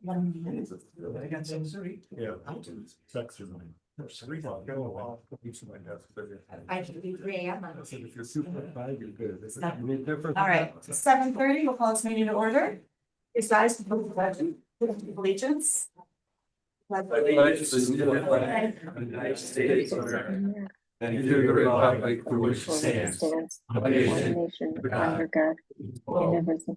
I got some sweet. Yeah. iTunes. Text your money. I should be 3 a.m. If you're super bad, you're good. All right, 7:30, we'll call this meeting to order. Please rise to the pledge of allegiance. United States of America. And to the republic for which it stands. One nation, under God, indivisible.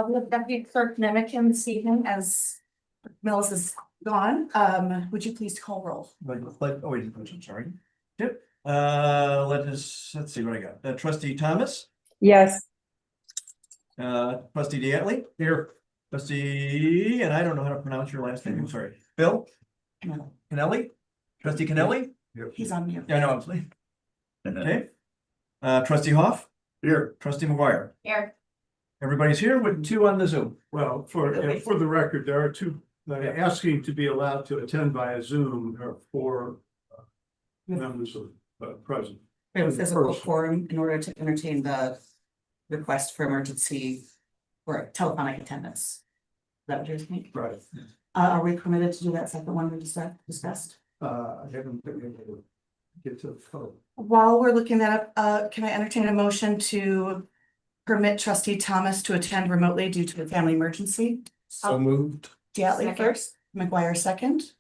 We have Deputy Clerk Nemikin this evening as Mills is gone. Would you please call roll? I'm sorry. Yep. Let's see what I got. Trustee Thomas, Yes. trustee Diatley. Here. Trustee, and I don't know how to pronounce your last name, I'm sorry. Bill Kennelly, trustee Kennelly. He's on mute. Yeah, I know, I'm sorry. Okay. Trustee Hoff. Here. Trustee McGuire. Here. Everybody's here with 2 on the Zoom. Well, for the record, there are 2 that are asking to be allowed to attend via Zoom or 4 members of present. We have a physical quorum in order to entertain the request for emergency or telephonic attendance. Is that what you're saying? Right. Are we permitted to do that second one we just discussed? I haven't been able to get to the phone. While we're looking that up, can I entertain a motion to permit trustee Thomas to attend remotely due to a family emergency? So moved. Diatley Second. first, McGuire second.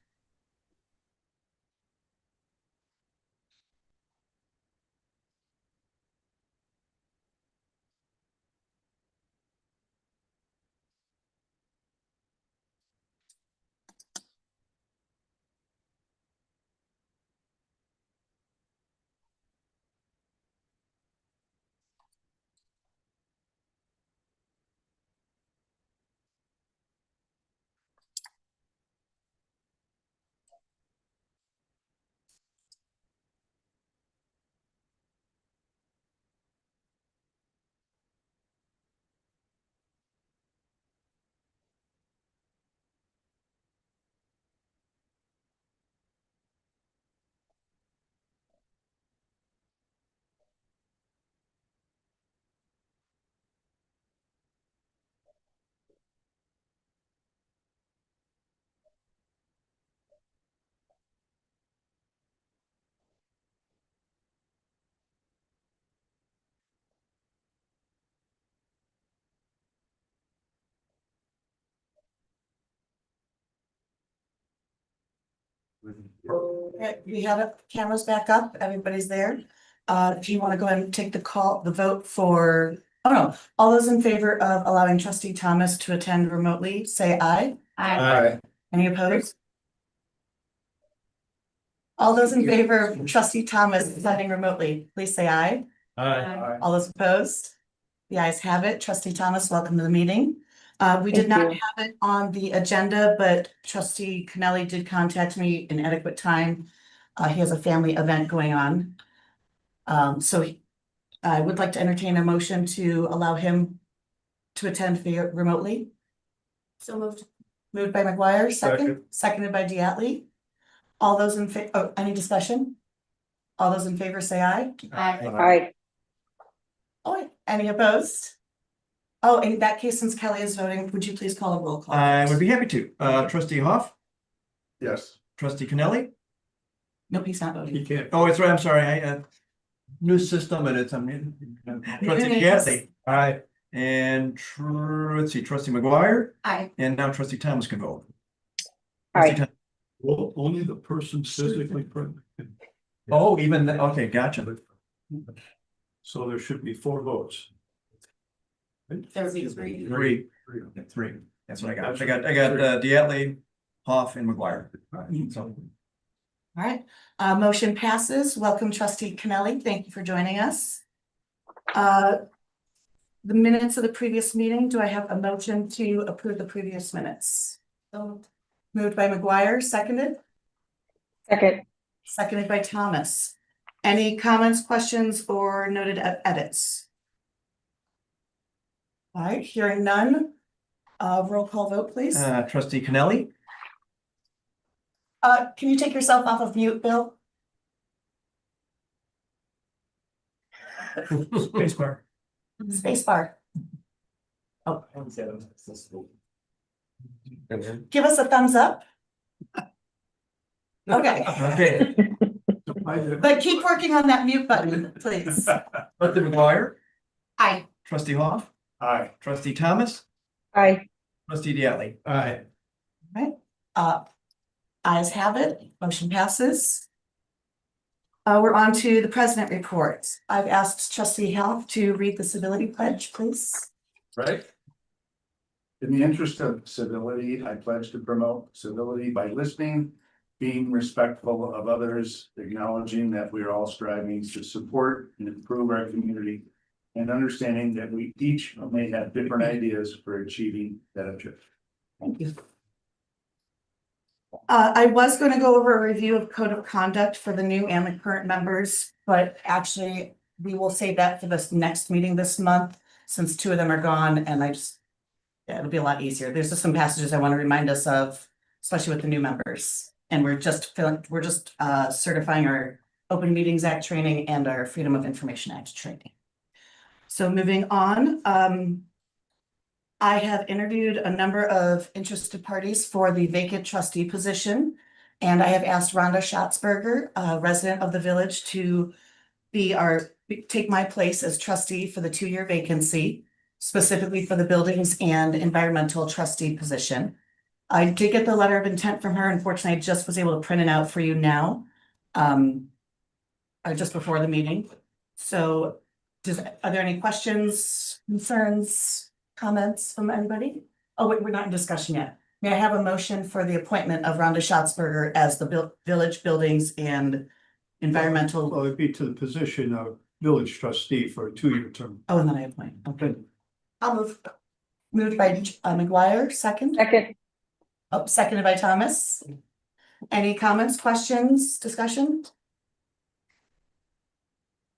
Okay, we have it, cameras back up, everybody's there. If you want to go ahead and take the vote for, oh no, all those in favor of allowing trustee Thomas to attend remotely, say aye. Aye. Any opposed? All those in favor of trustee Thomas attending remotely, please say aye. Aye. All those opposed? The ayes have it. Trustee Thomas, welcome to the meeting. We did Thank not you. have it on the agenda, but trustee Kennelly did contact me in adequate time. He has a family event going on. I would like to entertain a motion to allow him to attend via remotely. So moved. Moved by McGuire, seconded by Diatley. All those in favor, any discussion? All those in favor say aye. Aye. Oh, any opposed? Oh, in that case, since Kelly is voting, would you please call a roll call? I would be happy to. Trustee Hoff, Yes. trustee Kennelly. Nope, he's not voting. He can't. Oh, it's right, I'm sorry, new system and it's, trustee Diatley. Aye. And let's see, trustee McGuire, Aye. and now trustee Thomas can vote. Trustee Aye. Thomas. Well, only the person physically present. Oh, even, okay, gotcha. So there should be 4 votes. There'll be three. Three. That's what I got. I got Diatley, Hoff, and McGuire. So, All right, motion passes. Welcome trustee Kennelly. Thank you for joining us. The minutes of the previous meeting, do I have a motion to approve the previous minutes? Moved by McGuire, seconded? Second. Seconded by Thomas. Any comments, questions, or noted edits? All right, hearing none. Roll call vote, please. trustee Kennelly, Can you take yourself off of mute, Bill? spacebar. Spacebar. Oh, give us a thumbs up. Okay, Okay, but keep working on that mute button, please. trustee McGuire, Aye. trustee Hoff, Aye. trustee Thomas, Aye. trustee Diatley. Aye. Right, ayes have it, motion passes. We're on to the president report. I've asked trustee Health to read the civility pledge, please. Right? In the interest of civility, I pledge to promote civility by listening, being respectful of others, acknowledging that we are all striving to support and improve our community, and understanding that we each may have different ideas for achieving that objective. Thank you. I was going to go over a review of code of conduct for the new and the current members, but actually we will save that for this next meeting this month, since two of them are gone and yeah, it'll be a lot easier. There's just some passages I want to remind us of, especially with the new members. And we're just certifying our Open Meetings Act training and our Freedom of Information Act training. So moving on, I have interviewed a number of interested parties for the vacant trustee position. And I have asked Rhonda Schatzberger, a resident of the village, to take my place as trustee for the 2-year vacancy, specifically for the buildings and environmental trustee position. I did get the letter of intent from her. Unfortunately, I just was able to print it out for you now, just before the meeting. So are there any questions, concerns, comments from anybody? Oh, wait, we're not in discussion yet. May I have a motion for the appointment of Rhonda Schatzberger as the village buildings and environmental? Well, it'd be to the position of village trustee for a 2-year term. Oh, and then I appoint. Okay. I'll move. Moved by McGuire, second. Second. Oh, seconded by Thomas. Any comments, questions, discussion?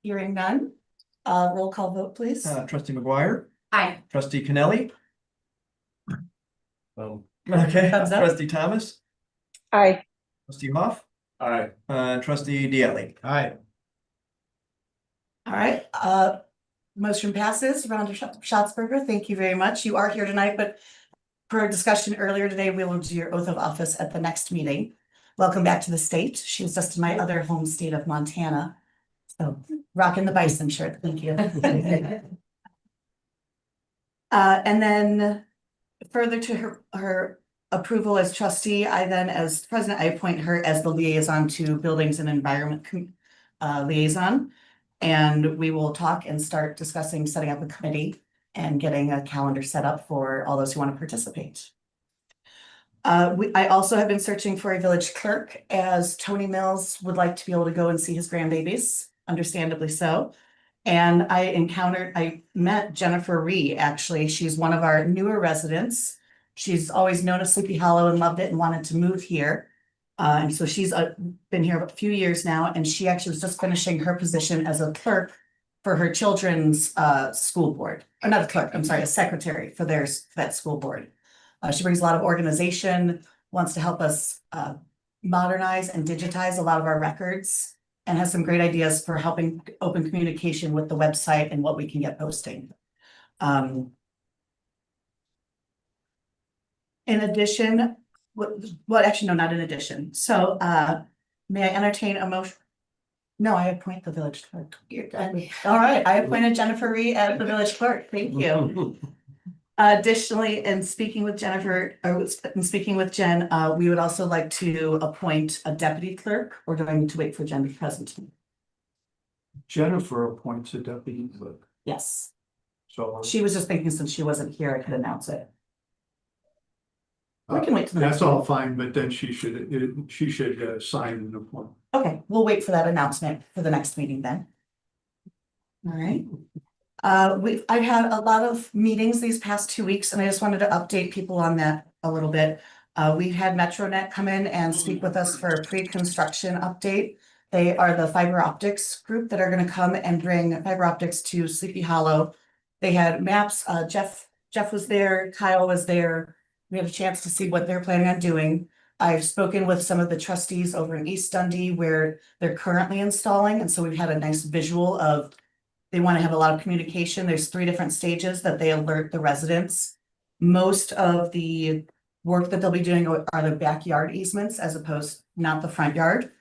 Hearing none. Roll call vote, please. Trustee McGuire, Aye. trustee Kennelly. Okay, Thumbs up. trustee Thomas, Aye. trustee Hoff, Aye. trustee Diatley. Aye. All right, motion passes. Rhonda Schatzberger, thank you very much. You are here tonight, but per discussion earlier today, we will do your oath of office at the next meeting. Welcome back to the state. She was just in my other home state of Montana. So rocking the bison shirt, thank you. And then further to her approval as trustee, I then, as president, I appoint her as the liaison to Buildings and Environment liaison. And we will talk and start discussing setting up a committee and getting a calendar set up for all those who want to participate. I also have been searching for a village clerk, as Tony Mills would like to be able to go and see his grandbabies, understandably so. And I met Jennifer Ree, actually. She's one of our newer residents. She's always known of Sleepy Hollow and loved it and wanted to move here. And so she's been here a few years now, and she actually was just finishing her position as a clerk for her children's school board. Or not a clerk, I'm sorry, a secretary for that school board. She brings a lot of organization, wants to help us modernize and digitize a lot of our records, and has some great ideas for helping open communication with the website and what we can get posting. In addition, well, actually, no, not in addition. So may I entertain a motion? No, I appoint the village clerk. All right, I appointed Jennifer Ree as the village clerk. Thank you. Additionally, in speaking with Jennifer, or in speaking with Jen, we would also like to appoint a deputy clerk, or do I need to wait for Jen to be present? Jennifer appoints a deputy clerk. Yes, So she was just thinking since she wasn't here, I could announce it. We can wait till the that's next all fine, but then she should sign an appointment. Okay, we'll wait for that announcement for the next meeting then. All right. I've had a lot of meetings these past 2 weeks, and I just wanted to update people on that a little bit. We had MetroNet come in and speak with us for a pre-construction update. They are the fiber optics group that are going to come and bring fiber optics to Sleepy Hollow. They had maps. Jeff was there, Kyle was there. We had a chance to see what they're planning on doing. I've spoken with some of the trustees over in East Dundee where they're currently installing, and so we've had a nice visual of they want to have a lot of communication. There's 3 different stages that they alert the residents. Most of the work that they'll be doing are the backyard easements as opposed, not the front yard.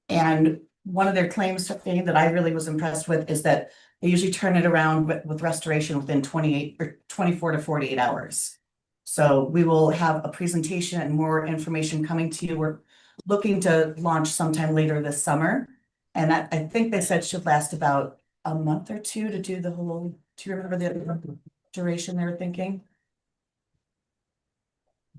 And one of their claims to fame that I really was impressed with is that they usually turn it around with restoration within 28 or 24 to 48 hours. So we will have a presentation and more information coming to you. We're looking to launch sometime later this summer. And I think they said should last about a month or 2 to do the whole, do you remember the duration they were thinking?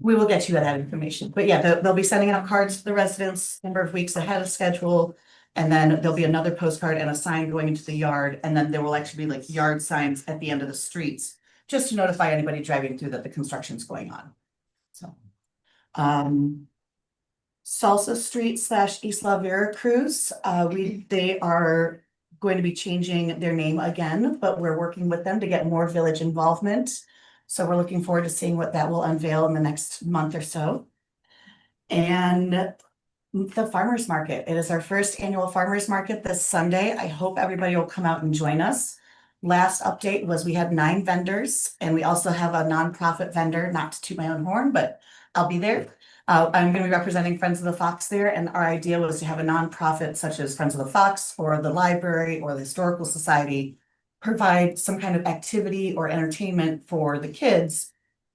We will get you that information, but yeah, they'll be sending out cards to the residents number of weeks ahead of schedule. And then there'll be another postcard and a sign going into the yard, and then there will actually be like yard signs at the end of the streets, just to notify anybody driving through that the construction's going on. So, Salsa Street / Isla Veracruz, they are going to be changing their name again, but we're working with them to get more village involvement. So we're looking forward to seeing what that will unveil in the next month or so. And the farmers market, it is our first annual farmers market this Sunday. I hope everybody will come out and join us. Last update was we had 9 vendors, and we also have a nonprofit vendor, not to toot my own horn, but I'll be there. I'm going to be representing Friends of the Fox there, and our idea was to have a nonprofit such as Friends of the Fox or the library or the Historical Society provide some kind of activity or entertainment for the kids.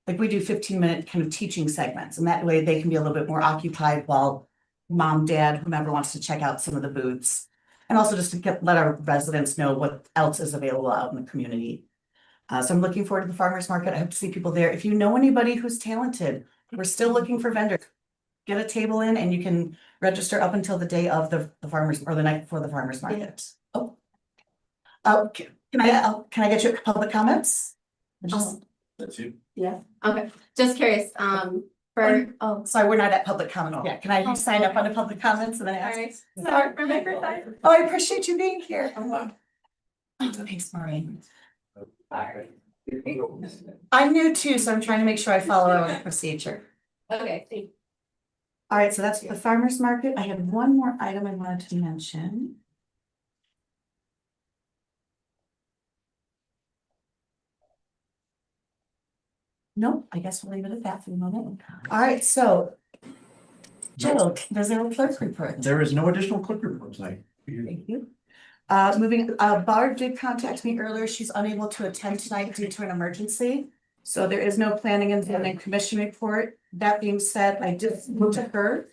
Like we do 15-minute kind of teaching segments, and that way they can be a little bit more occupied while mom, dad, whomever wants to check out some of the booths. And also just to let our residents know what else is available out in the community. So I'm looking forward to the farmers market. I hope to see people there. If you know anybody who's talented, we're still looking for vendors. Get a table in and you can register up until the day of the farmers or the night before the farmers market. Oh. Can I get your public comments? That's you. Yeah, okay, just curious, for, Sorry, we're not at public comment yet. Can I sign up on the public comments and then ask? sorry, sorry, for my first time. Oh, I appreciate you being here. Thanks, Maureen. Sorry. I'm new too, so I'm trying to make sure I follow the procedure. Okay, thank you. All right, so that's the farmer's market. I had one more item I wanted to mention. Nope, I guess we'll leave it at that for the moment. All right, so Joe, does there a clerk report? There is no additional clerk reports tonight. Thank you. Barb did contact me earlier. She's unable to attend tonight due to an emergency. So there is no planning and zoning commission report. That being said, I did look at her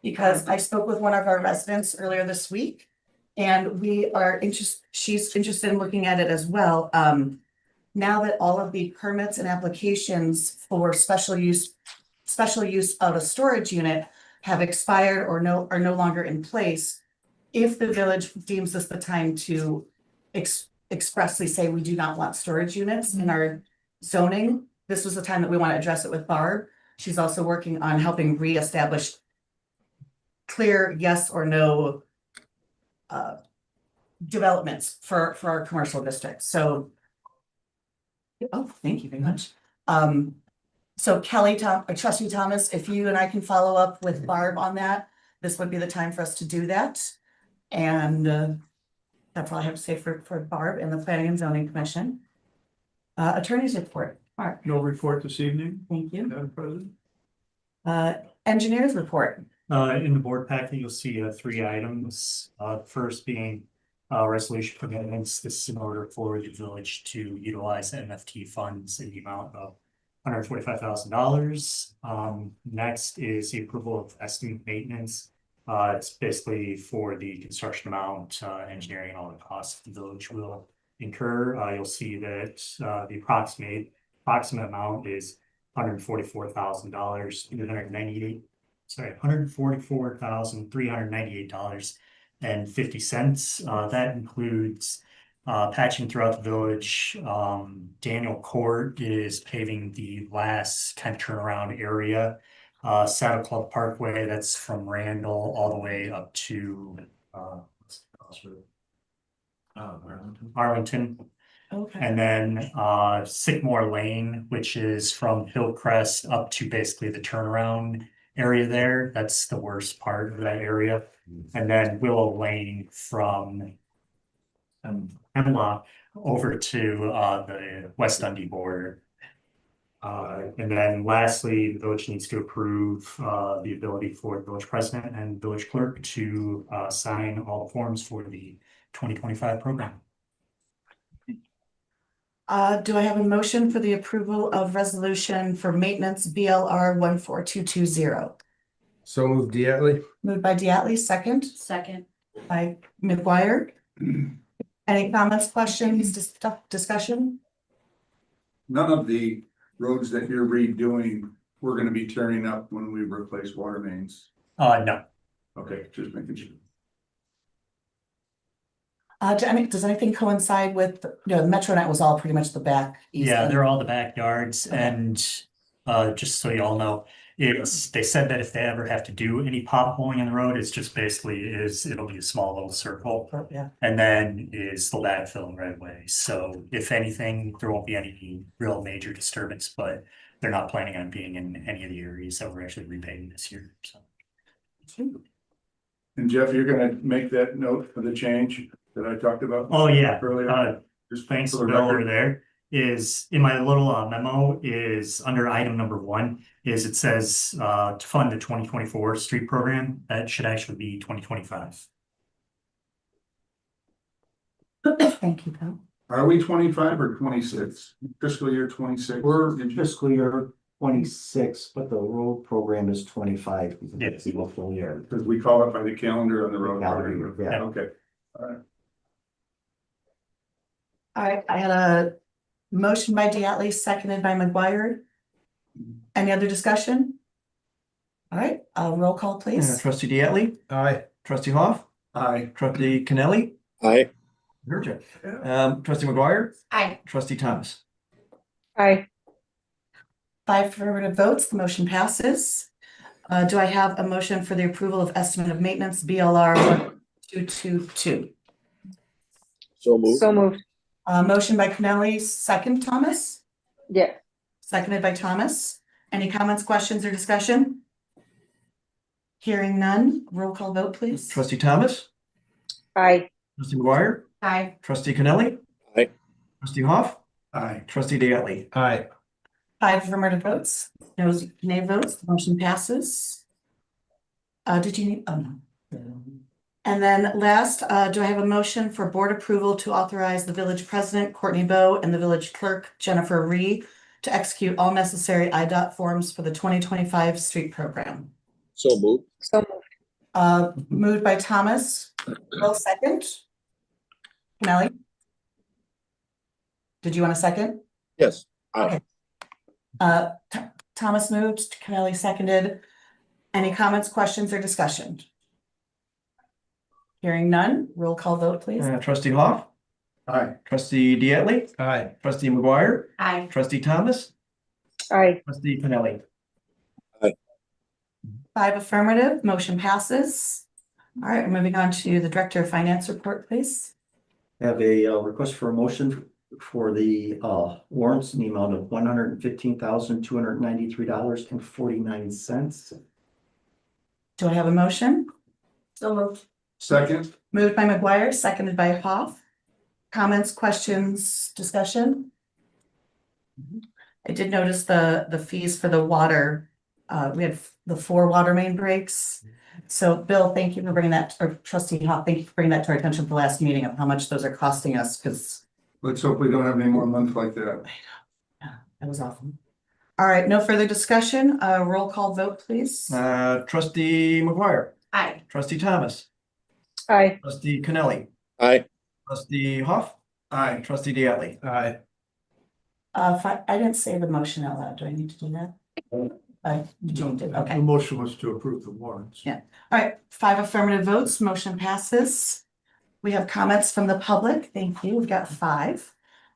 because I spoke with one of our residents earlier this week. And she's interested in looking at it as well. Now that all of the permits and applications for special use of a storage unit have expired or are no longer in place, if the village deems this the time to expressly say we do not want storage units in our zoning, this was the time that we want to address it with Barb. She's also working on helping reestablish clear yes or no developments for our commercial district. So, oh, thank you very much. So Trustee Thomas, if you and I can follow up with Barb on that, this would be the time for us to do that. And that's all I have to say for Barb and the Planning and Zoning Commission. Attorney's report. Mark, No report this evening, thank you. Madam President. Engineers report. In the board packet, you'll see 3 items. First being resolution commitments. This is in order for the village to utilize MFT funds in the amount of $145,000. Next is the approval of estimate maintenance. It's basically for the construction amount, engineering, and all the costs the village will incur. You'll see that the approximate amount is $144,398. $144,398.50. That includes patching throughout the village. Daniel Court is paving the last kind of turnaround area. Saddle Club Parkway, that's from Randall all the way up to Arlington. Okay. And then Sycamore Lane, which is from Hillcrest up to basically the turnaround area there. That's the worst part of that area. And then Willow Lane from Hemlock over to the West Dundee border. And then lastly, the village needs to approve the ability for the village president and village clerk to sign all the forms for the 2025 program. Do I have a motion for the approval of resolution for maintenance BLR 14220? So moved Diatley. Moved by Diatley, second Second. by McGuire. Any comments, questions, discussion? None of the roads that you're redoing, we're gonna be tearing up when we replace water mains. No, Okay, just making sure. Does anything coincide with, the MetroNet was all pretty much the back? east yeah, end? they're all the backyards Okay. and just so you all know, they said that if they ever have to do any potholing in the road, it's just basically it'll be a small little circle. Yeah, And then is the landfill right away. So if anything, there won't be any real major disturbance, but they're not planning on being in any of the areas that we're actually repaving this year. So And Jeff, you're gonna make that note for the change that I talked about? oh yeah, Earlier. Just thanks for to the Bill over record. there is in my little memo is under item number 1 is it says to fund the 2024 street program. That should actually be 2025. thank you, Bill. Are we 25 or 26? Fiscal year 26? We're in fiscal year 26, but the road program is 25. Because Yes. it's the full year. Because we call it by the calendar on the road. Calendar, program. yeah. Okay. All right, I had a motion by Diatley, seconded by McGuire. Any other discussion? All right, roll call, please. Trustee Diatley, Aye. trustee Hoff, Aye. trustee Kennelly. Aye. Gotcha. Trustee McGuire, Aye. trustee Thomas. Aye. 5 affirmative votes, the motion passes. Do I have a motion for the approval of estimate of maintenance BLR 1222? So moved. So moved. Motion by Kennelly, second Thomas, Yeah. seconded by Thomas. Any comments, questions, or discussion? Hearing none, roll call vote, please. Trustee Thomas, Aye. trustee McGuire, Aye. trustee Kennelly. Aye. Trustee Hoff, Aye. trustee Diatley. Aye. 5 affirmative votes, no nay votes, the motion passes. Did you need, oh no. And then last, do I have a motion for board approval to authorize the village president, Courtney Bowe, and the village clerk, Jennifer Ree, to execute all necessary IDOT forms for the 2025 street program? So moved. So moved. Moved by Thomas, Bill second. Kennelly? Did you want a second? Yes. Thomas moved, Kennelly seconded. Any comments, questions, or discussion? Hearing none, roll call vote, please. Trustee Hoff, Aye. trustee Diatley, Aye. trustee McGuire, Aye. trustee Thomas, Aye. trustee Kennelly. 5 affirmative, motion passes. All right, we're moving on to the Director of Finance report, please. Have a request for a motion for the warrants in the amount of $115,293.49. Do I have a motion? So moved. Second? Moved by McGuire, seconded by Hoff. Comments, questions, discussion? I did notice the fees for the water. We had the 4 water main breaks. So Bill, thank you for bringing that, or trustee Hoff, thank you for bringing that to our attention at the last meeting of how much those are costing us, because Let's hope we don't have any more months like that. that was awful. All right, no further discussion. Roll call vote, please. Trustee McGuire, Aye. trustee Thomas, Aye. trustee Kennelly, Aye. trustee Hoff, Aye. trustee Diatley. Aye. I didn't say the motion out loud. Do I need to do that? You changed it. Okay. The motion was to approve the warrants. Yeah. All right, 5 affirmative votes, motion passes. We have comments from the public. Thank you. We've got 5.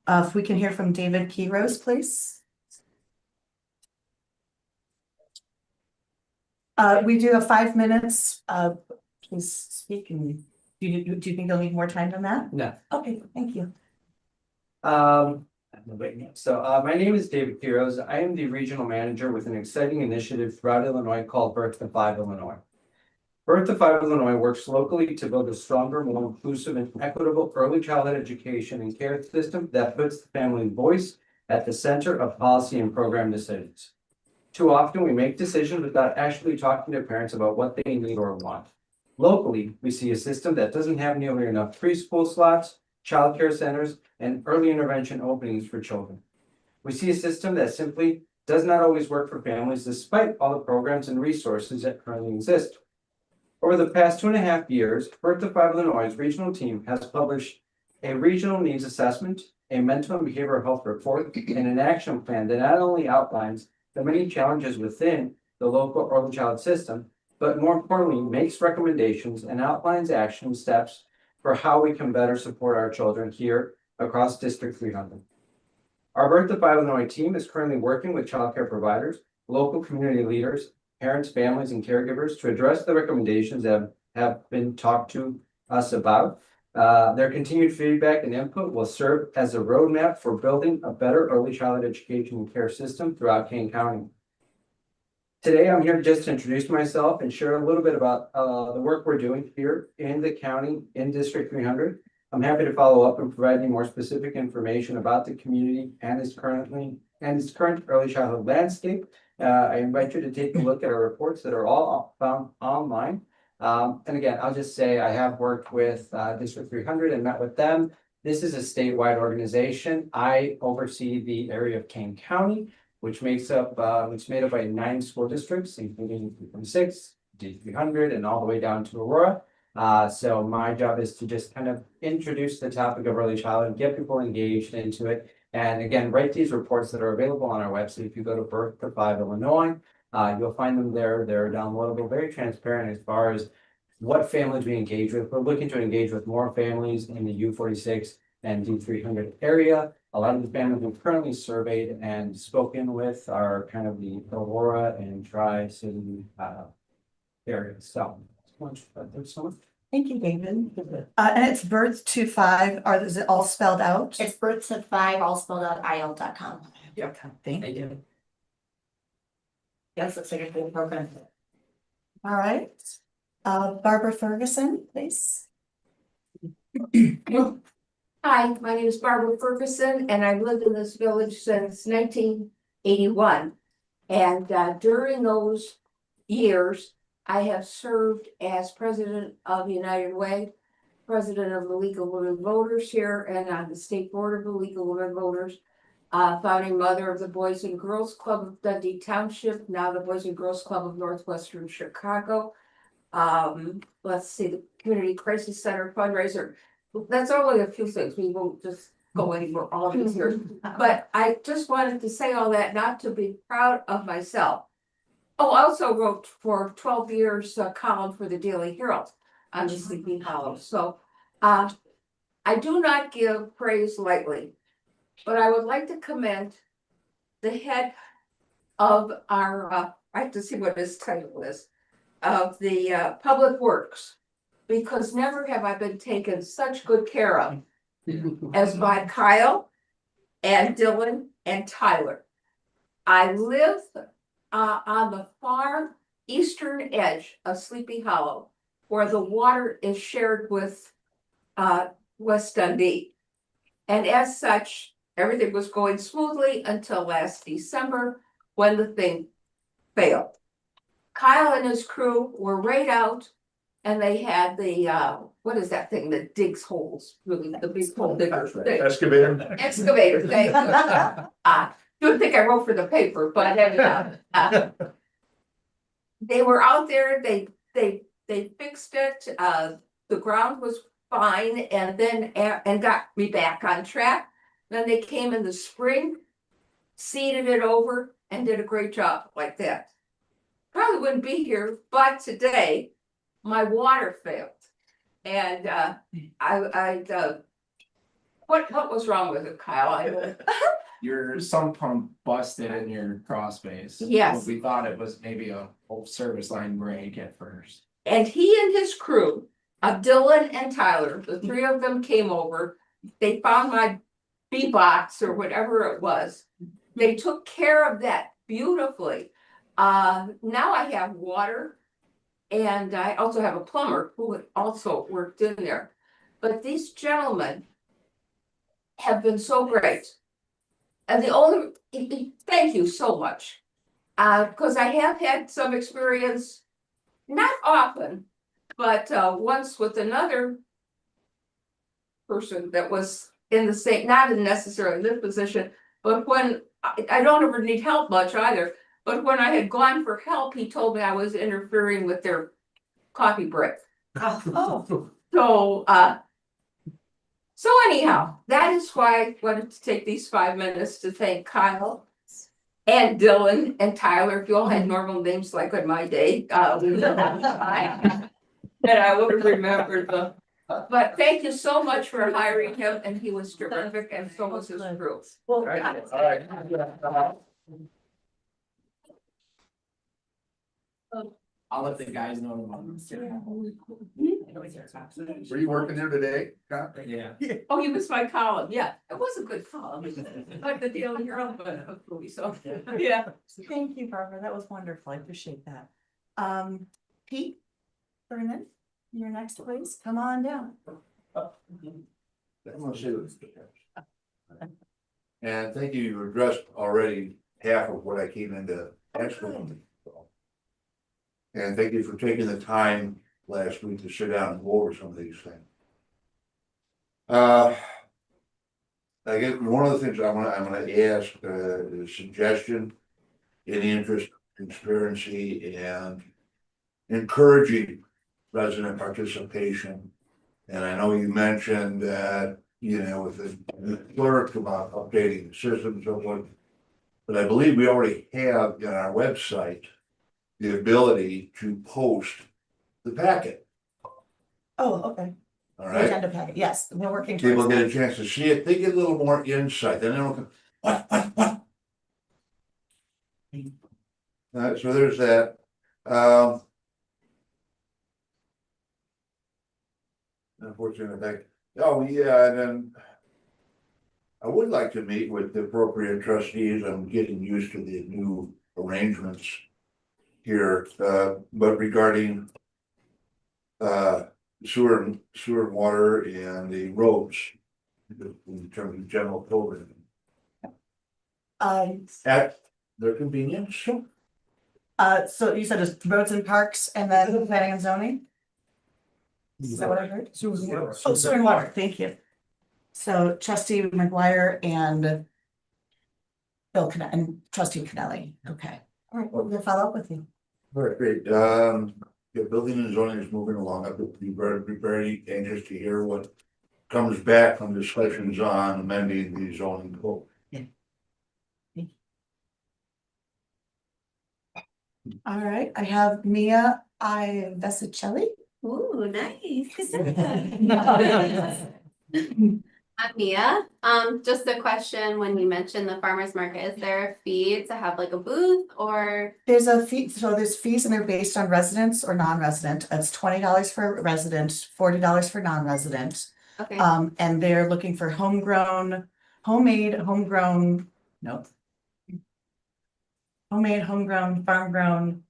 If we can hear from David Keyrose, please. We do have 5 minutes. Please speak. And do you think they'll need more time than that? No. Okay, thank you. My name is David Quiroz. I am the regional manager with an exciting initiative throughout Illinois called Birth to 5 Illinois. Birth to Five Illinois works locally to build a stronger, more inclusive and equitable early childhood education and care system that puts the family voice at the center of policy and program decisions. Too often, we make decisions without actually talking to parents about what they need or want. Locally, we see a system that doesn't have nearly enough preschool slots, childcare centers, and early intervention openings for children. We see a system that simply does not always work for families despite all the programs and resources that currently exist. Over the past 2.5 years, Birth to Five Illinois' regional team has published a regional needs assessment, a mental and behavioral health report, and an action plan that not only outlines the many challenges within the local early child system, but more importantly, makes recommendations and outlines action steps for how we can better support our children here across District 300. Our Birth to Five Illinois team is currently working with childcare providers, local community leaders, parents, families, and caregivers to address the recommendations that have been talked to us about. Their continued feedback and input will serve as a roadmap for building a better early childhood education and care system throughout Kane County. Today, I'm here just to introduce myself and share a little bit about the work we're doing here in the county in District 300. I'm happy to follow up and provide you more specific information about the community and its current early childhood landscape. I invite you to take a look at our reports that are all found online. And again, I'll just say I have worked with District 300 and met with them. This is a statewide organization. I oversee the area of Kane County, which made up by 9 school districts, including 326, D300, and all the way down to Aurora. So my job is to just kind of introduce the topic of early childhood, get people engaged into it. And again, write these reports that are available on our website. If you go to Birth to Five Illinois, you'll find them there. They're downloadable, very transparent as far as what families we engage with. We're looking to engage with more families in the U46 and D300 area. A lot of the families we've currently surveyed and spoken with are kind of the Aurora and Tri-City areas. So, there's so much. Thank you, David. And it's Birth to Five, is it all spelled out? It's birth to five, all spelled out, IL.com. Okay, thank you. Yes, looks like a good program. All right. Barbara Ferguson, please. Hi, my name is Barbara Ferguson, and I've lived in this village since 1981. And during those years, I have served as president of United Way, president of the League of Women Voters here, and on the state board of the League of Women Voters, founding mother of the Boys and Girls Club of Dundee Township, now the Boys and Girls Club of Northwestern Chicago. Let's see, the Community Crisis Center fundraiser. That's only a few things. We won't just go anywhere all these years. But I just wanted to say all that, not to be proud of myself. Oh, I also wrote for 12 years a column for the Daily Herald on the Sleepy Hollow. So I do not give praise lightly, but I would like to commend the head of our, I have to see what his title is, of the Public Works, because never have I been taken such good care of as by Kyle and Dylan and Tyler. I live on the far eastern edge of Sleepy Hollow, where the water is shared with West Dundee. And as such, everything was going smoothly until last December when the thing failed. Kyle and his crew were right out, and they had the what is that thing that digs holes? Really, the big hole digger thing. Excavator. Excavator, thank you. Don't think I wrote for the paper, but anyhow, they were out there. They fixed it. The ground was fine, and then and got me back on track. Then they came in the spring, seeded it over, and did a great job like that. Probably wouldn't be here, but today my water failed, and what was wrong with it, Kyle? Your sump pump busted in your crawl space. Yes. We thought it was maybe a whole service line break at first. And he and his crew, Dylan and Tyler, the three of them came over. They found my bee box or whatever it was. They took care of that beautifully. Now I have water And I also have a plumber who had also worked in there. But these gentlemen have been so great. And the only, thank you so much. Because I have had some experience, not often, but once with another person that was in the same, not in necessarily this position, but when I don't ever need help much either. But when I had gone for help, he told me I was interfering with their coffee break. Oh, So anyhow, that is why I wanted to take these 5 minutes to thank Kyle and Dylan and Tyler. If you all had normal names like in my day, and I would have remembered them. But thank you so much for hiring him, and he was terrific, and so was his crew. well, I'll let the guys know tomorrow. Were you working there today? Scott? Yeah. Oh, he was my column, yeah, it was a good column, like the Daily Herald, but so, yeah. thank you, Barbara. That was wonderful. I appreciate that. Pete, Vernon, you're next, please. Come on down. And thank you, you addressed already half of what I came into asking. And thank you for taking the time last week to sit down and go over some of these things. I guess one of the things I'm gonna ask is a suggestion in the interest of transparency and encouraging resident participation. And I know you mentioned that, with the clerk about updating the system and so forth. But I believe we already have in our website the ability to post the packet. Oh, okay. All The right, agenda packet. Yes, we're working. people towards get a that. chance to see it, they get a little more insight, then they don't go, what? So there's that. Unfortunately, oh yeah, and then I would like to meet with the appropriate trustees. I'm getting used to the new arrangements here, but regarding sewer and water and the roads in terms of general programming at their convenience. So you said it's roads and parks and then planning and zoning? Is that what I heard? Oh, sewer and water, thank you. So trustee McGuire and Bill and trustee Canelli, okay. All right, we'll follow up with you. All right, great. Yeah, building and zoning is moving along. I'd be very anxious to hear what comes back from discussions on amending the zoning code. All right, I have Mia Vesicelli. Ooh, nice. I'm Mia. Just a question, when you mentioned the farmer's market, is there a fee to have like a booth or? There's a fee, so there's fees and they're based on residents or non-resident. It's $20 for resident, $40 for non-resident. Okay. And they're looking for homemade, homegrown, farm grown.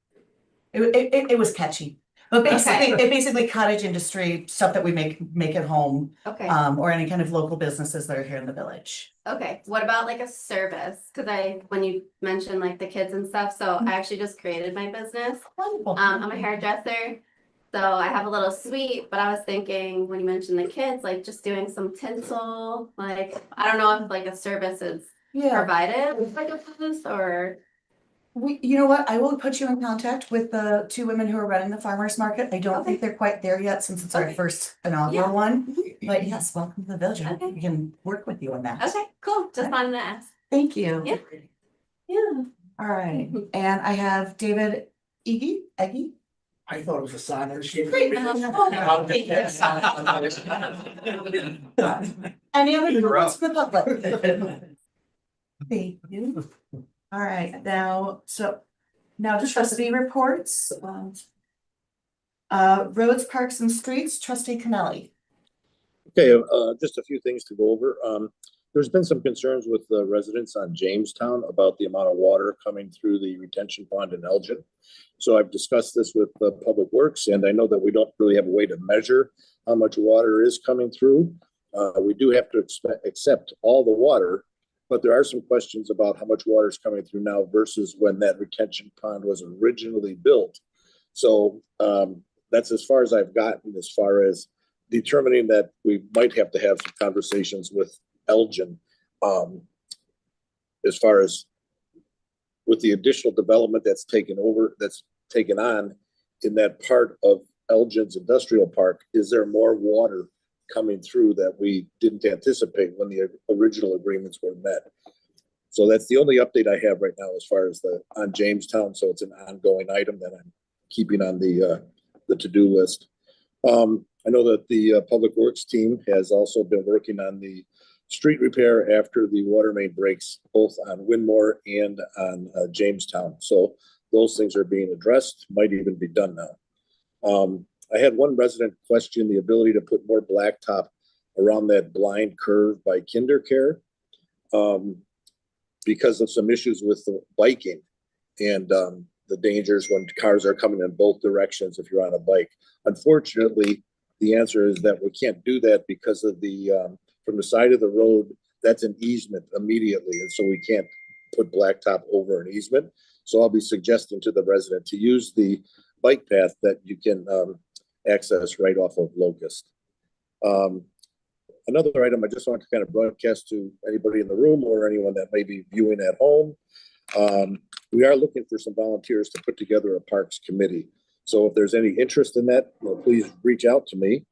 It was catchy, but basically cottage industry stuff that we make at home. Okay. Or any kind of local businesses that are here in the village. Okay. What about like a service? Cause when you mentioned like the kids and stuff, so I actually just created my business. Wonderful. I'm a hairdresser. So I have a little suite, but I was thinking when you mentioned the kids, like just doing some tinsel, like, I don't know if like a service is provided like a booth or. You know what? I will put you in contact with the two women who are running the farmers market. I don't think they're quite there yet since it's our first inaugural one. But yes, welcome to the village. I hope we can work with you on that. Okay, cool. Just wanted to ask. Thank you. Yeah. Yeah. All right. And I have David Eggy. I thought it was a sign of the Any other comments from the public? Thank you. All right, now the trustee reports. Roads, parks and streets, trustee Canelli. Okay, just a few things to go over. There's been some concerns with the residents on Jamestown about the amount of water coming through the retention pond in Elgin. So I've discussed this with Public Works, and I know that we don't really have a way to measure how much water is coming through. We do have to accept all the water, but there are some questions about how much water is coming through now versus when that retention pond was originally built. So that's as far as I've gotten, as far as determining that we might have to have some conversations with Elgin, as far as with the additional development that's taken on in that part of Elgin's industrial park. Is there more water coming through that we didn't anticipate when the original agreements were met? So that's the only update I have right now as far as on Jamestown. So it's an ongoing item that I'm keeping on the to-do list. I know that the Public Works team has also been working on the street repair after the water main breaks, both on Winmore and on Jamestown. So those things are being addressed, might even be done now. I had one resident question the ability to put more blacktop around that blind curve by KinderCare because of some issues with the biking and the dangers when cars are coming in both directions if you're on a bike. Unfortunately, the answer is that we can't do that because of from the side of the road, that's an easement immediately. And so we can't put blacktop over an easement. So I'll be suggesting to the resident to use the bike path that you can access right off of Locust. Another item I just want to kind of broadcast to anybody in the room or anyone that may be viewing at home. We are looking for some volunteers to put together a parks committee. So if there's any interest in that, please reach out to me.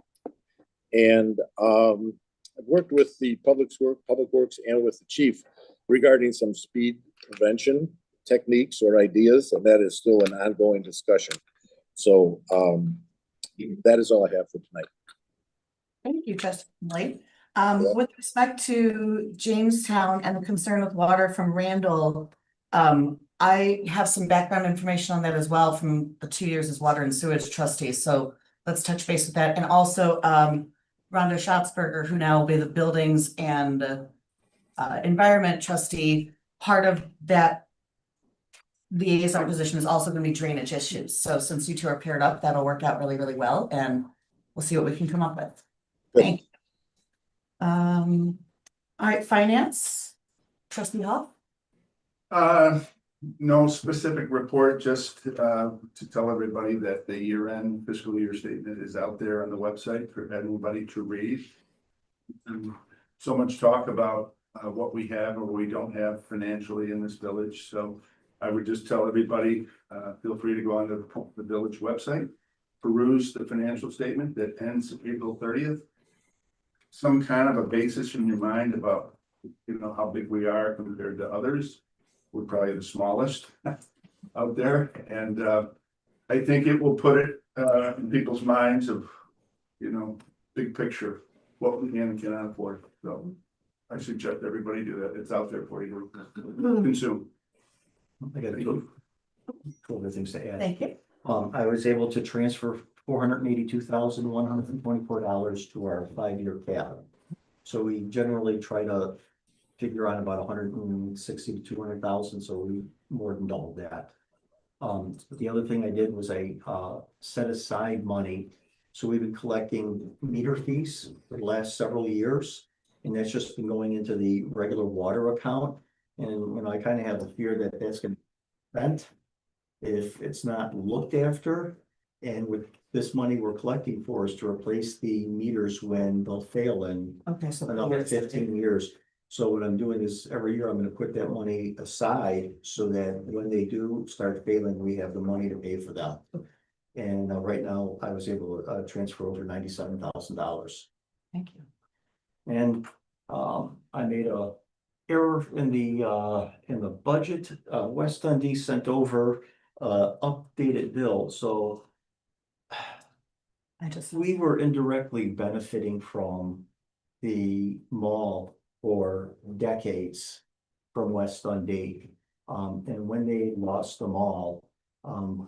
And I've worked with the Public Works and with the chief regarding some speed prevention techniques or ideas, and that is still an ongoing discussion. So that is all I have for tonight. Thank you, Trustee Light. With respect to Jamestown and the concern with water from Randall, I have some background information on that as well from the 2 years as water and sewage trustee. So let's touch base with that. And also Rhonda Schatzberger, who now will be the buildings and environment trustee. Part of that liaison position is also going to be drainage issues. So since you two are paired up, that'll work out really, really well. And we'll see what we can come up with. Thank you. All right, finance, trustee Hall. No specific report, just to tell everybody that the year-end fiscal year statement is out there on the website for anybody to read. And so much talk about what we have or we don't have financially in this village. So I would just tell everybody, feel free to go onto the village website, peruse the financial statement that ends April 30th. Some kind of a basis in your mind about, how big we are compared to others. We're probably the smallest out there. And I think it will put it in people's minds of, big picture, what we can and cannot afford. So I suggest everybody do that. It's out there for you to consume. I got two other things to add. Thank you. I was able to transfer $482,124 to our 5-year cap. So we generally try to figure on about 160 to 200,000. So we more than doubled that. The other thing I did was I set aside money. So we've been collecting meter fees for the last several years, and that's just been going into the regular water account. And I kind of have the fear that that's going to be spent if it's not looked after. And with this money we're collecting for is to replace the meters when they'll fail in another 15 years. So what I'm doing is every year I'm going to put that money aside so that when they do start failing, we have the money to pay for them. And right now I was able to transfer over $97,000. Thank you. And I made a error in the budget. West Dundee sent over updated bill. So we were indirectly benefiting from the mall for decades from West Dundee. And when they lost the mall,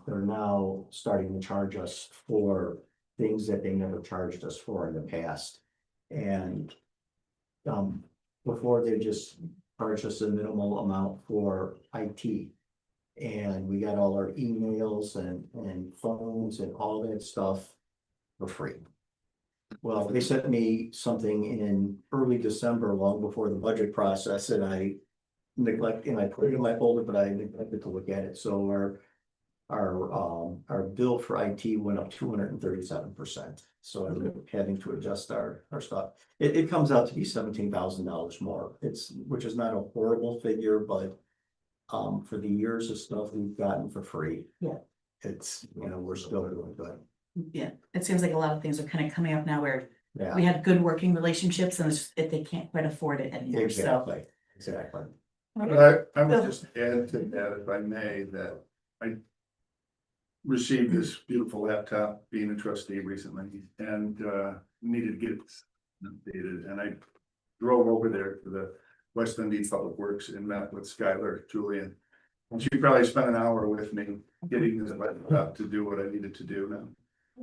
they're now starting to charge us for things that they never charged us for in the past. And before they just charged us a minimal amount for IT. And we got all our emails and phones and all that stuff for free. Well, they sent me something in early December, long before the budget process, and I put it in my folder, but I neglected to look at it, so our bill for IT went up 237%. So I'm having to adjust our stuff. It comes out to be $17,000 more. Which is not a horrible figure, but for the years of stuff we've gotten for free. Yeah. It's, we're still doing good. Yeah, it seems like a lot of things are kind of coming up now where Yeah, we had good working relationships and they can't quite afford it anymore, so. exactly. But I would just add to that, if I may, that I received this beautiful laptop being a trustee recently and needed to get it updated. And I drove over there to the West Indies Public Works and met with Skylar Julian. And she probably spent an hour with me getting this laptop to do what I needed to do now.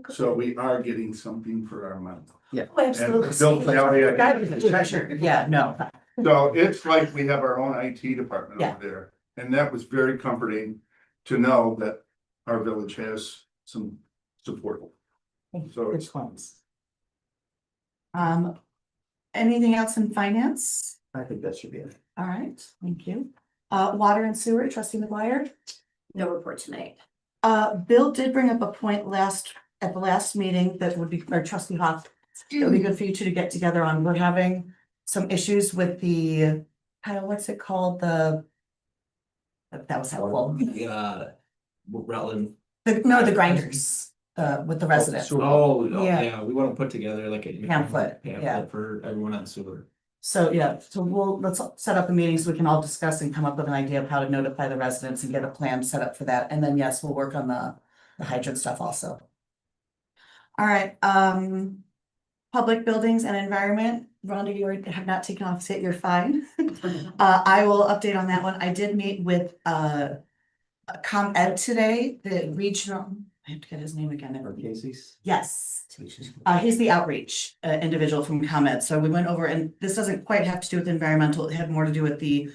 So we are getting something for our money. Oh, absolutely. And Bill County, Treasure, yeah, no, So it's like we have our own IT department Yeah. over there, and that was very comforting to know that our village has some support. So good it's, points. Anything else in finance? I think that should be it. All right, thank you. Water and sewer, trustee McGuire? No report tonight. Bill did bring up a point at the last meeting that would be, or trustee Hoff, it would be good for you two to get together on. We're having some issues with the, what's it called? That was helpful. Rutland. The grinders, with the residents. Yeah. We want to put together like a Pamphlet, yeah. for everyone on sewer. So, yeah, so let's set up a meeting so we can all discuss and come up with an idea of how to notify the residents and get a plan set up for that. And then, yes, we'll work on the hydrant stuff also. All right, public buildings and environment. Rhonda, you have not taken off yet, you're fine. I will update on that one. I did meet with ComEd today, the regional, I have to get his name again. Or Casey's? Yes. He's the outreach individual from ComEd. So we went over, and this doesn't quite have to do with environmental, it had more to do with the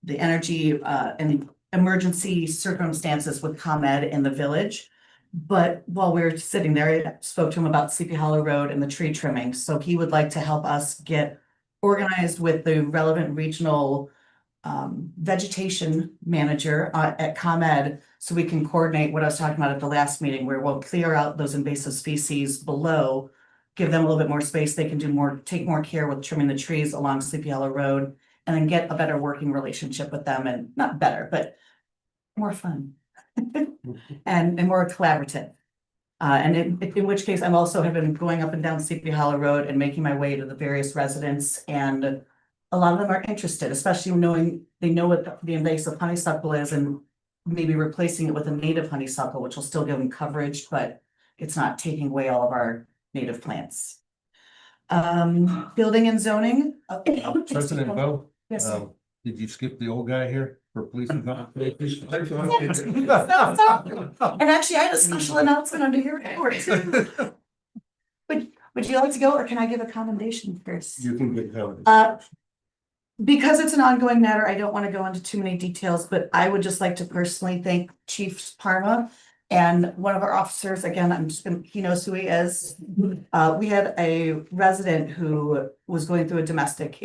energy and emergency circumstances with ComEd in the village. But while we were sitting there, I spoke to him about Sleepy Hollow Road and the tree trimming. So he would like to help us get organized with the relevant regional vegetation manager at ComEd, so we can coordinate what I was talking about at the last meeting, where we'll clear out those invasive species below, give them a little bit more space, they can take more care with trimming the trees along Sleepy Hollow Road, and then get a better working relationship with them, and not better, but more fun. and more collaborative. And in which case, I'm also have been going up and down Sleepy Hollow Road and making my way to the various residents, and a lot of them are interested, especially knowing they know what the invasive honeysuckle is, and maybe replacing it with a native honeysuckle, which will still give them coverage, but it's not taking away all of our native plants. Building and zoning. President Bo, Yes, sir. did you skip the old guy here for police and fire? And actually, I had a special announcement under your report too. Would you like to go, or can I give a commendation first? You can get covered. Because it's an ongoing matter, I don't want to go into too many details, but I would just like to personally thank Chief Parma and one of our officers. Again, he knows who he is. We had a resident who was going through a domestic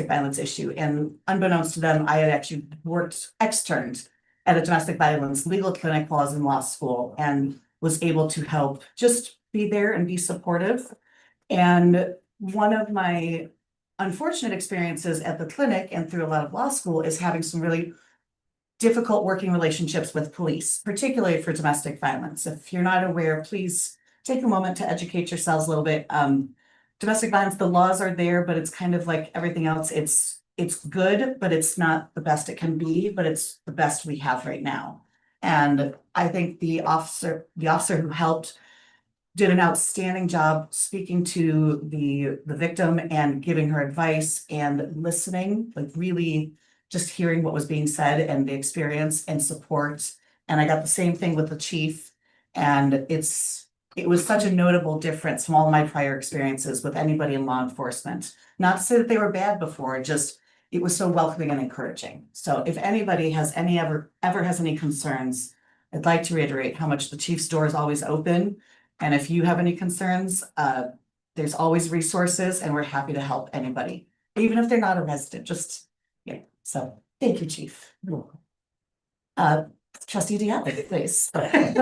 violence issue, and unbeknownst to them, I had actually worked externed at a domestic violence legal clinic while I was in law school, and was able to help just be there and be supportive. And one of my unfortunate experiences at the clinic and through a lot of law school is having some really difficult working relationships with police, particularly for domestic violence. If you're not aware, please take a moment to educate yourselves a little bit. Domestic violence, the laws are there, but it's kind of like everything else. It's good, but it's not the best it can be, but it's the best we have right now. And I think the officer who helped did an outstanding job speaking to the victim and giving her advice and listening, like really just hearing what was being said and the experience and support. And I got the same thing with the chief. And it was such a notable difference from all my prior experiences with anybody in law enforcement. Not to say that they were bad before, just it was so welcoming and encouraging. So if anybody has ever has any concerns, I'd like to reiterate how much the chief's door is always open. And if you have any concerns, there's always resources and we're happy to help anybody, even if they're not a resident, just, yeah, so thank you, chief. Trustee Dion, please. Thanks.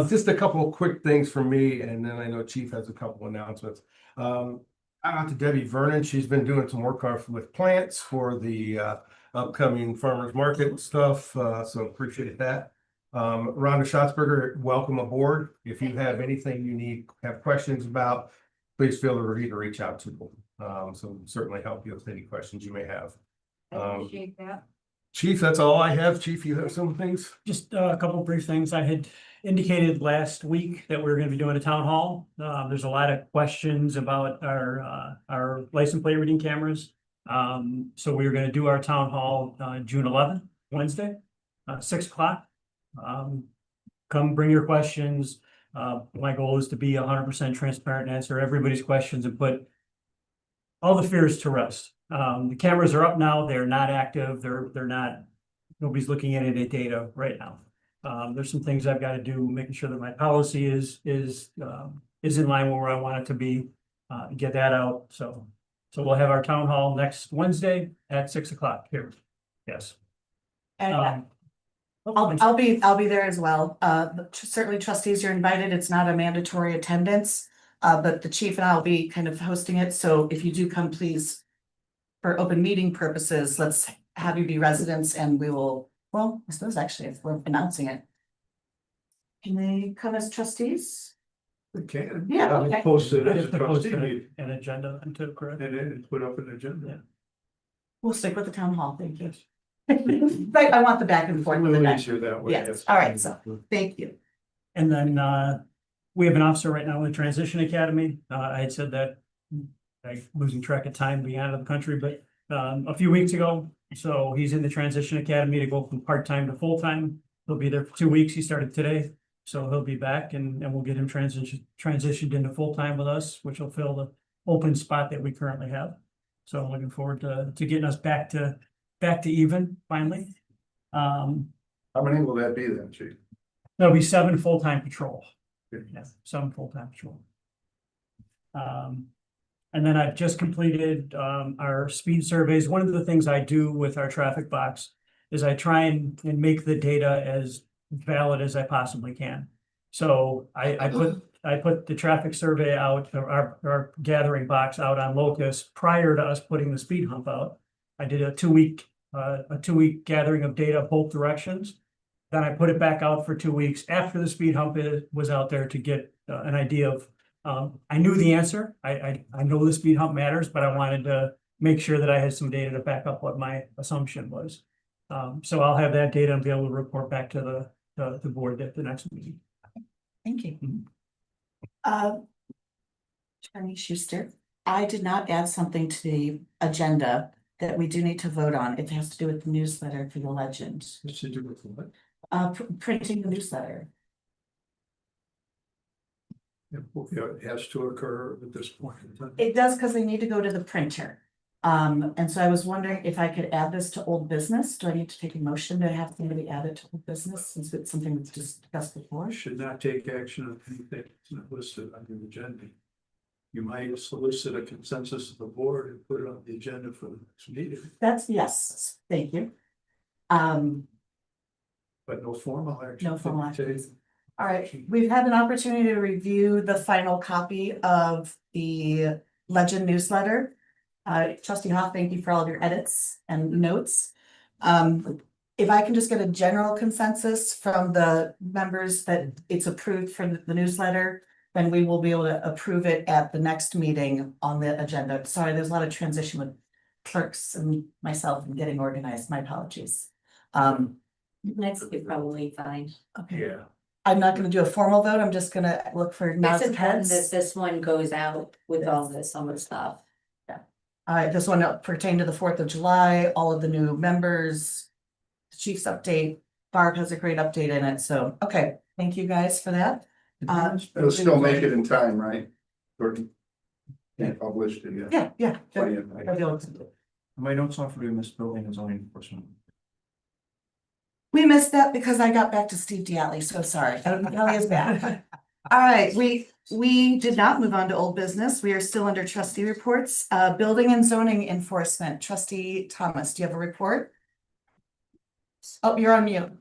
Just a couple of quick things for me, and then I know Chief has a couple announcements. Out to Debbie Vernon, she's been doing some work with plants for the upcoming farmers market stuff, so appreciate that. Rhonda Schatzberger, welcome aboard. If you have anything you have questions about, please feel free to reach out to them. So certainly help you with any questions you may have. I appreciate that. Chief, that's all I have. Chief, you have some things? Just a couple of brief things. I had indicated last week that we were going to be doing a town hall. There's a lot of questions about our license plate reading cameras. So we were going to do our town hall June 11th, Wednesday, 6 o'clock. Come bring your questions. My goal is to be 100% transparent and answer everybody's questions and put all the fears to rest. The cameras are up now. They're not active. They're not, nobody's looking at any data right now. There's some things I've got to do, making sure that my policy is in line with where I want it to be, get that out. So we'll have our town hall next Wednesday at 6 o'clock here. Yes. And I'll be there as well. Certainly trustees, you're invited. It's not a mandatory attendance. But the chief and I will be kind of hosting it. So if you do come, please, for open meeting purposes, let's have you be residents and we will, well, I suppose actually if we're announcing it. Can they come as trustees? We can. Yeah, okay. Post it I as have a to post trustee meeting an agenda and to correct. and then put up an agenda. Yeah. We'll stick with the town hall. Thank you. Right, I want the back and It's a forth. with the little back. easier that way. Yes, all right, so thank you. And then we have an officer right now in the Transition Academy. I had said that I'm losing track of time being out of the country, but a few weeks ago. So he's in the Transition Academy to go from part-time to full-time. He'll be there for 2 weeks. He started today. So he'll be back and we'll get him transitioned into full-time with us, which will fill the open spot that we currently have. So I'm looking forward to getting us back to even finally. How many will that be then, chief? There'll be 7 full-time patrol. Good. Yeah, 7 full-time patrol. And then I've just completed our speed surveys. One of the things I do with our traffic box is I try and make the data as valid as I possibly can. So I put the traffic survey out, our gathering box out on Locust prior to us putting the speed hump out. I did a 2-week gathering of data both directions. Then I put it back out for 2 weeks after the speed hump was out there to get an idea of, I knew the answer. I know the speed hump matters, but I wanted to make sure that I had some data to back up what my assumption was. So I'll have that data and be able to report back to the board at the next meeting. Thank you. Attorney Schuster, I did not add something to the agenda that we do need to vote on. It has to do with the newsletter for the legend. What's to do with what? Printing the newsletter. It has to occur at this point in time. It does because they need to go to the printer. And so I was wondering if I could add this to old business. Do I need to take a motion to have somebody add it to old business since it's something that's discussed before? Should not take action on anything that's not listed on your agenda. You might solicit a consensus of the board and put it on the agenda for the next meeting, That's yes, thank you. but no formal action. No formal action. All right, we've had an opportunity to review the final copy of the Legend newsletter. Trustee Hoff, thank you for all of your edits and notes. If I can just get a general consensus from the members that it's approved for the newsletter, then we will be able to approve it at the next meeting on the agenda. Sorry, there's a lot of transition with clerks and myself and getting organized. My apologies. Next is probably fine. Okay. Yeah. I'm not gonna do a formal vote. I'm just gonna look for nods It's of important heads. that this one goes out with all this summer stuff. This one pertained to the 4th of July, all of the new members, the chief's update, Barb has a great update in it, so, okay, thank you guys for that. It'll still make it in time, right? Or published, yeah. Yeah. Plenty of time. My notes off for this building and zoning enforcement. We missed that because I got back to Steve Diatley, so sorry. Diatley is back. All right, we did not move on to old business. We are still under trustee reports. Building and zoning enforcement, trustee Thomas, do you have a report? Oh, you're on mute.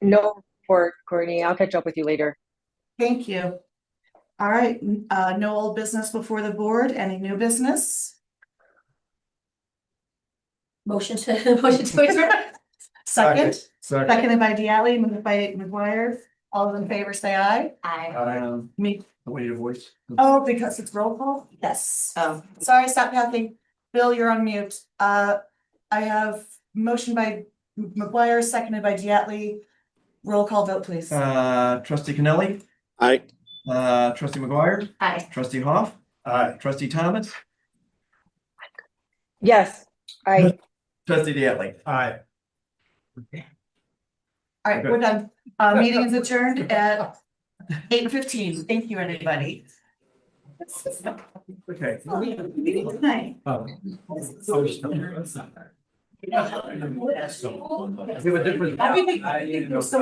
No report, Courtney. I'll catch up with you later. Thank you. All right, no old business before the board. Any new business? Motion to adjourn. Second, Second. seconded by Diatley, moved by McGuire. All in favor, say aye. Aye. Me, We need a voice. oh, because it's roll call? Yes. Sorry, stop Kathy. Bill, you're on mute. I have motion by McGuire, seconded by Diatley. Roll call vote, please. Trustee Cannelli, I, trustee McGuire, Aye. trustee Hoff, Aye. trustee Thomas, Yes, I. trustee Diatley. Aye. All right, we're done. Meeting is adjourned at 8:15. Thank you, everybody. Okay. Good night. We have a different. Everything. So